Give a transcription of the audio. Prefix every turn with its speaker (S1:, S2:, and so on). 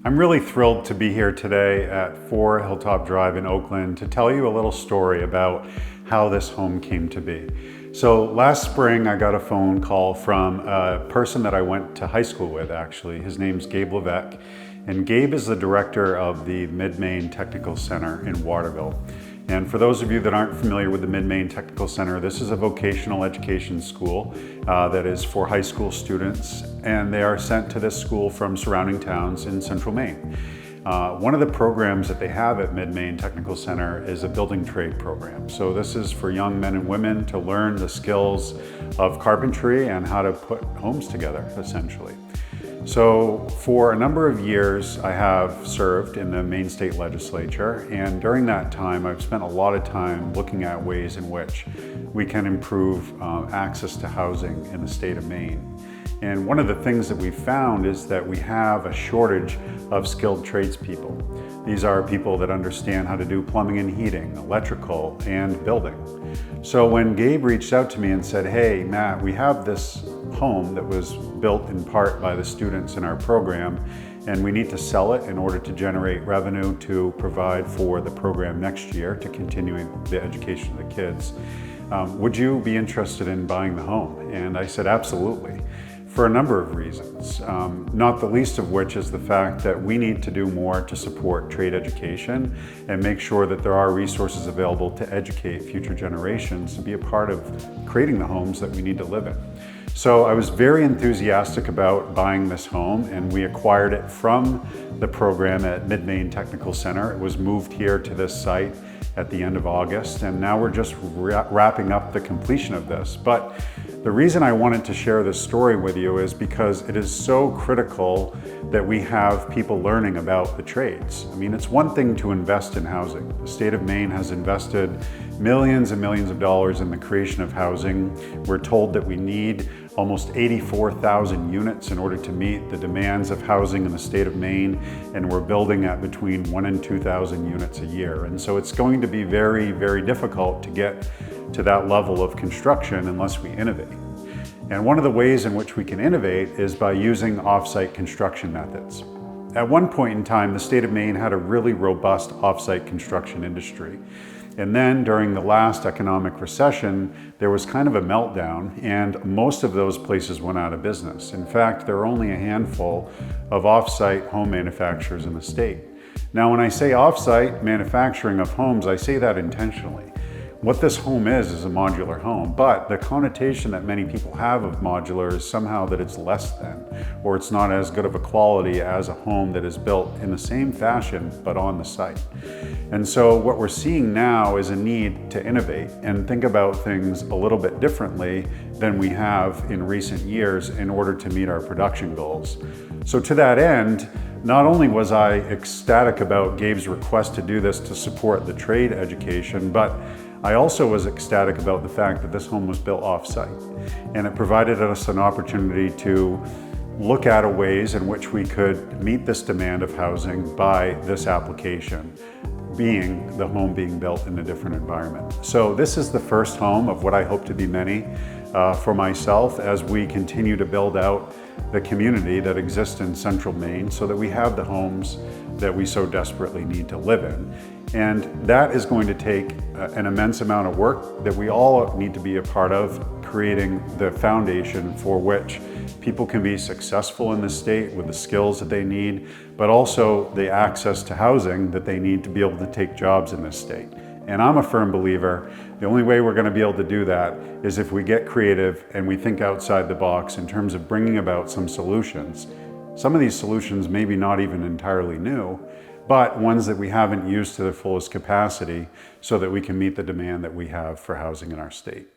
S1: I'm really thrilled to be here today at 4 Hilltop Drive in Oakland to tell you a little story about how this home came to be. So last spring I got a phone call from a person that I went to high school with actually. His name's Gabe, and Gabe is the director of the Mid-Maine Technical Center in Waterville. And for those of you that aren't familiar with the Mid-Maine Technical Center, this is a vocational education school that is for high school students, and they are sent to this school from surrounding towns in Central Maine. One of the programs that they have at Mid-Maine Technical Center is a building trade program. So this is for young men and women to learn the skills of carpentry and how to put homes together, essentially. So for a number of years, I have served in the Maine State Legislature, and during that time, I've spent a lot of time looking at ways in which we can improve access to housing in the state of Maine. And one of the things that we found is that we have a shortage of skilled tradespeople. These are people that understand how to do plumbing and heating, electrical, and building. So when Gabe reached out to me and said, "Hey, Matt, we have this home that was built in part by the students in our program, and we need to sell it in order to generate revenue to provide for the program next year to continuing the education of the kids. Would you be interested in buying the home?" And I said, absolutely. For a number of reasons, not the least of which is the fact that we need to do more to support trade education and make sure that there are resources available to educate future generations to be a part of creating the homes that we need to live in. So I was very enthusiastic about buying this home, and we acquired it from the program at Mid-Maine Technical Center. It was moved here to this site at the end of August, and now we're just wrapping up the completion of this. But the reason I wanted to share this story with you is because it is so critical that we have people learning about the trades. I mean, it's one thing to invest in housing. The state of Maine has invested millions and millions of dollars in the creation of housing. We're told that we need almost 84,000 units in order to meet the demands of housing in the state of Maine, and we're building at between 1,000 and 2,000 units a year. And so it's going to be very, very difficult to get to that level of construction unless we innovate. And one of the ways in which we can innovate is by using off-site construction methods. At one point in time, the state of Maine had a really robust off-site construction industry. And then during the last economic recession, there was kind of a meltdown, and most of those places went out of business. In fact, there are only a handful of off-site home manufacturers in the state. Now, when I say off-site manufacturing of homes, I say that intentionally. What this home is a modular home, but the connotation that many people have of modular is somehow that it's less than, or it's not as good of a quality as a home that is built in the same fashion, but on the site. And so what we're seeing now is a need to innovate and think about things a little bit differently than we have in recent years in order to meet our production goals. So to that end, not only was I ecstatic about Gabe's request to do this to support the trade education, but I also was ecstatic about the fact that this home was built off-site, and it provided us an opportunity to look at ways in which we could meet this demand of housing by this application, being the home being built in a different environment. So this is the first home of what I hope to be many for myself as we continue to build out the community that exists in Central Maine so that we have the homes that we so desperately need to live in. And that is going to take an immense amount of work that we all need to be a part of, creating the foundation for which people can be successful in the state with the skills that they need, but also the access to housing that they need to be able to take jobs in this state. And I'm a firm believer, the only way we're going to be able to do that is if we get creative and we think outside the box in terms of bringing about some solutions. Some of these solutions may be not even entirely new, but ones that we haven't used to their fullest capacity so that we can meet the demand that we have for housing in our state.